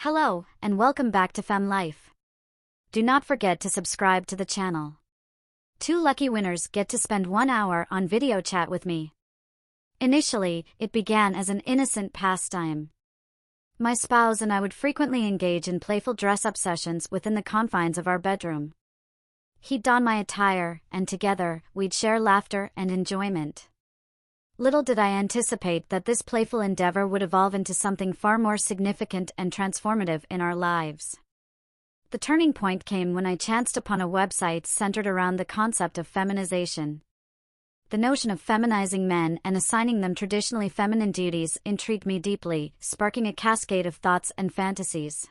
Hello, and welcome back to Fem Life. Do not forget to subscribe to the channel. 2 lucky winners get to spend 1 hour on video chat with me. Initially, it began as an innocent pastime. My spouse and I would frequently engage in playful dress-up sessions within the confines of our bedroom. He'd don my attire, and together, we'd share laughter and enjoyment. Little did I anticipate that this playful endeavor would evolve into something far more significant and transformative in our lives. The turning point came when I chanced upon a website centered around the concept of feminization. The notion of feminizing men and assigning them traditionally feminine duties intrigued me deeply, sparking a cascade of thoughts and fantasies.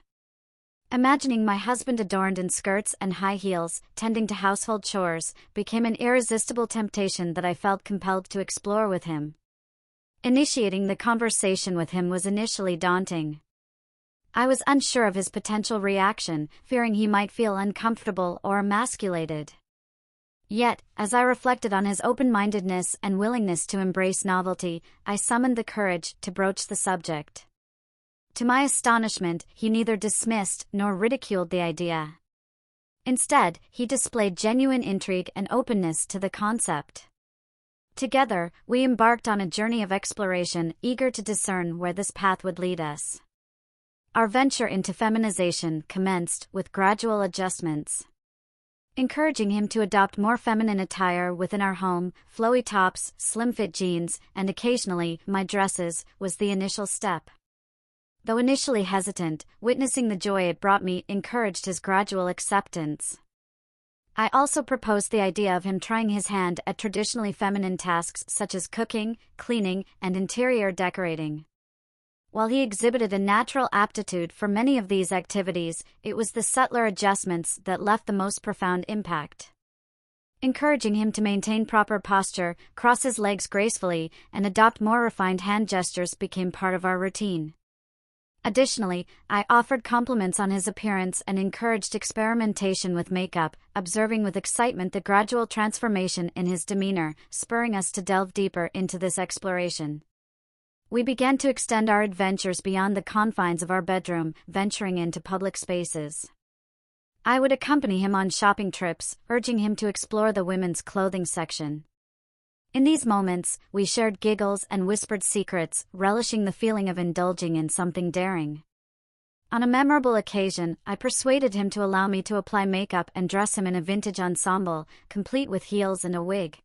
Imagining my husband adorned in skirts and high heels, tending to household chores, became an irresistible temptation that I felt compelled to explore with him. Initiating the conversation with him was initially daunting. I was unsure of his potential reaction, fearing he might feel uncomfortable or emasculated. Yet, as I reflected on his open-mindedness and willingness to embrace novelty, I summoned the courage to broach the subject. To my astonishment, he neither dismissed nor ridiculed the idea. Instead, he displayed genuine intrigue and openness to the concept. Together, we embarked on a journey of exploration, eager to discern where this path would lead us. Our venture into feminization commenced with gradual adjustments. Encouraging him to adopt more feminine attire within our home, flowy tops, slim-fit jeans, and occasionally, my dresses, was the initial step. Though initially hesitant, witnessing the joy it brought me encouraged his gradual acceptance. I also proposed the idea of him trying his hand at traditionally feminine tasks such as cooking, cleaning, and interior decorating. While he exhibited a natural aptitude for many of these activities, it was the subtler adjustments that left the most profound impact. Encouraging him to maintain proper posture, cross his legs gracefully, and adopt more refined hand gestures became part of our routine. Additionally, I offered compliments on his appearance and encouraged experimentation with makeup, observing with excitement the gradual transformation in his demeanor, spurring us to delve deeper into this exploration. We began to extend our adventures beyond the confines of our bedroom, venturing into public spaces. I would accompany him on shopping trips, urging him to explore the women's clothing section. In these moments, we shared giggles and whispered secrets, relishing the feeling of indulging in something daring. On a memorable occasion, I persuaded him to allow me to apply makeup and dress him in a vintage ensemble, complete with heels and a wig.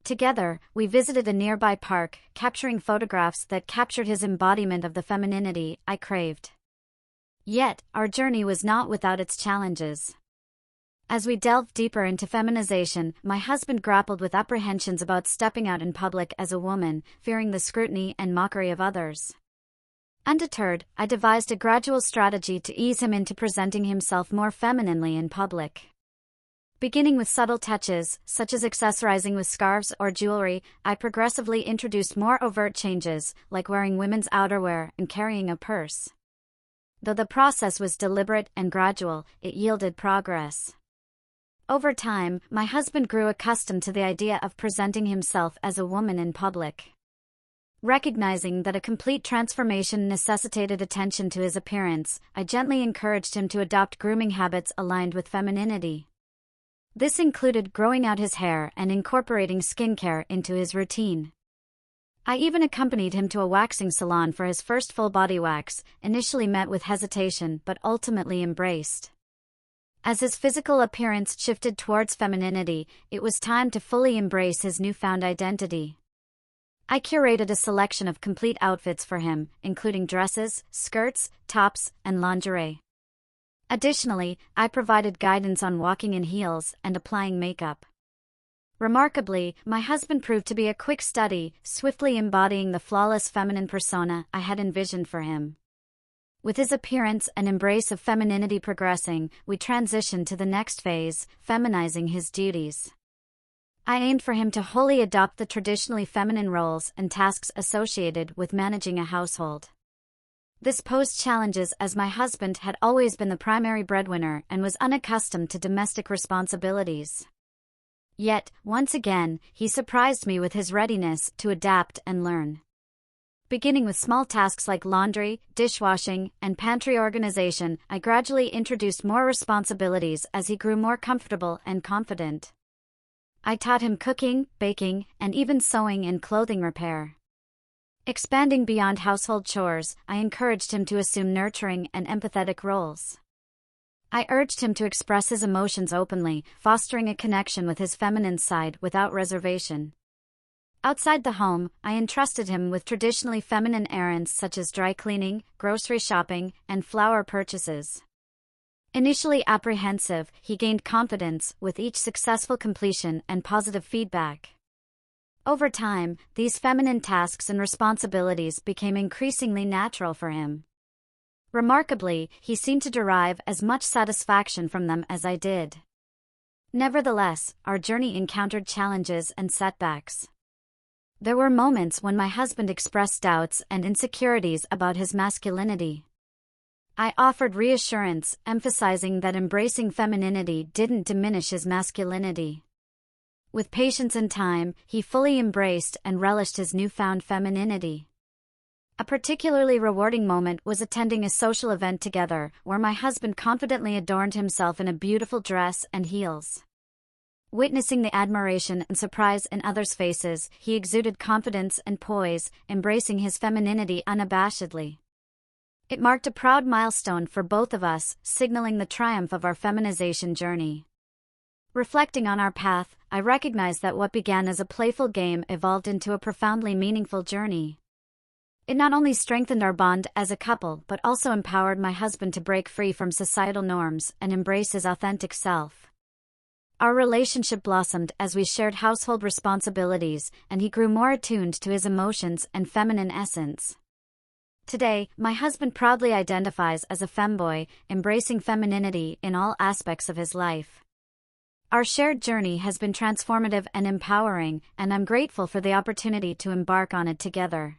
Together, we visited a nearby park, capturing photographs that captured his embodiment of the femininity I craved. Yet, our journey was not without its challenges. As we delved deeper into feminization, my husband grappled with apprehensions about stepping out in public as a woman, fearing the scrutiny and mockery of others. Undeterred, I devised a gradual strategy to ease him into presenting himself more femininely in public. Beginning with subtle touches, such as accessorizing with scarves or jewelry, I progressively introduced more overt changes, like wearing women's outerwear and carrying a purse. Though the process was deliberate and gradual, it yielded progress. Over time, my husband grew accustomed to the idea of presenting himself as a woman in public. Recognizing that a complete transformation necessitated attention to his appearance, I gently encouraged him to adopt grooming habits aligned with femininity. This included growing out his hair and incorporating skincare into his routine. I even accompanied him to a waxing salon for his first full-body wax, initially met with hesitation but ultimately embraced. As his physical appearance shifted towards femininity, it was time to fully embrace his newfound identity. I curated a selection of complete outfits for him, including dresses, skirts, tops, and lingerie. Additionally, I provided guidance on walking in heels and applying makeup. Remarkably, my husband proved to be a quick study, swiftly embodying the flawless feminine persona I had envisioned for him. With his appearance and embrace of femininity progressing, we transitioned to the next phase, feminizing his duties. I aimed for him to wholly adopt the traditionally feminine roles and tasks associated with managing a household. This posed challenges as my husband had always been the primary breadwinner and was unaccustomed to domestic responsibilities. Yet, once again, he surprised me with his readiness to adapt and learn. Beginning with small tasks like laundry, dishwashing, and pantry organization, I gradually introduced more responsibilities as he grew more comfortable and confident. I taught him cooking, baking, and even sewing and clothing repair. Expanding beyond household chores, I encouraged him to assume nurturing and empathetic roles. I urged him to express his emotions openly, fostering a connection with his feminine side without reservation. Outside the home, I entrusted him with traditionally feminine errands such as dry cleaning, grocery shopping, and flower purchases. Initially apprehensive, he gained confidence with each successful completion and positive feedback. Over time, these feminine tasks and responsibilities became increasingly natural for him. Remarkably, he seemed to derive as much satisfaction from them as I did. Nevertheless, our journey encountered challenges and setbacks. There were moments when my husband expressed doubts and insecurities about his masculinity. I offered reassurance, emphasizing that embracing femininity didn't diminish his masculinity. With patience and time, he fully embraced and relished his newfound femininity. A particularly rewarding moment was attending a social event together, where my husband confidently adorned himself in a beautiful dress and heels. Witnessing the admiration and surprise in others' faces, he exuded confidence and poise, embracing his femininity unabashedly. It marked a proud milestone for both of us, signaling the triumph of our feminization journey. Reflecting on our path, I recognized that what began as a playful game evolved into a profoundly meaningful journey. It not only strengthened our bond as a couple but also empowered my husband to break free from societal norms and embrace his authentic self. Our relationship blossomed as we shared household responsibilities, and he grew more attuned to his emotions and feminine essence. Today, my husband proudly identifies as a femboy, embracing femininity in all aspects of his life. Our shared journey has been transformative and empowering, and I'm grateful for the opportunity to embark on it together.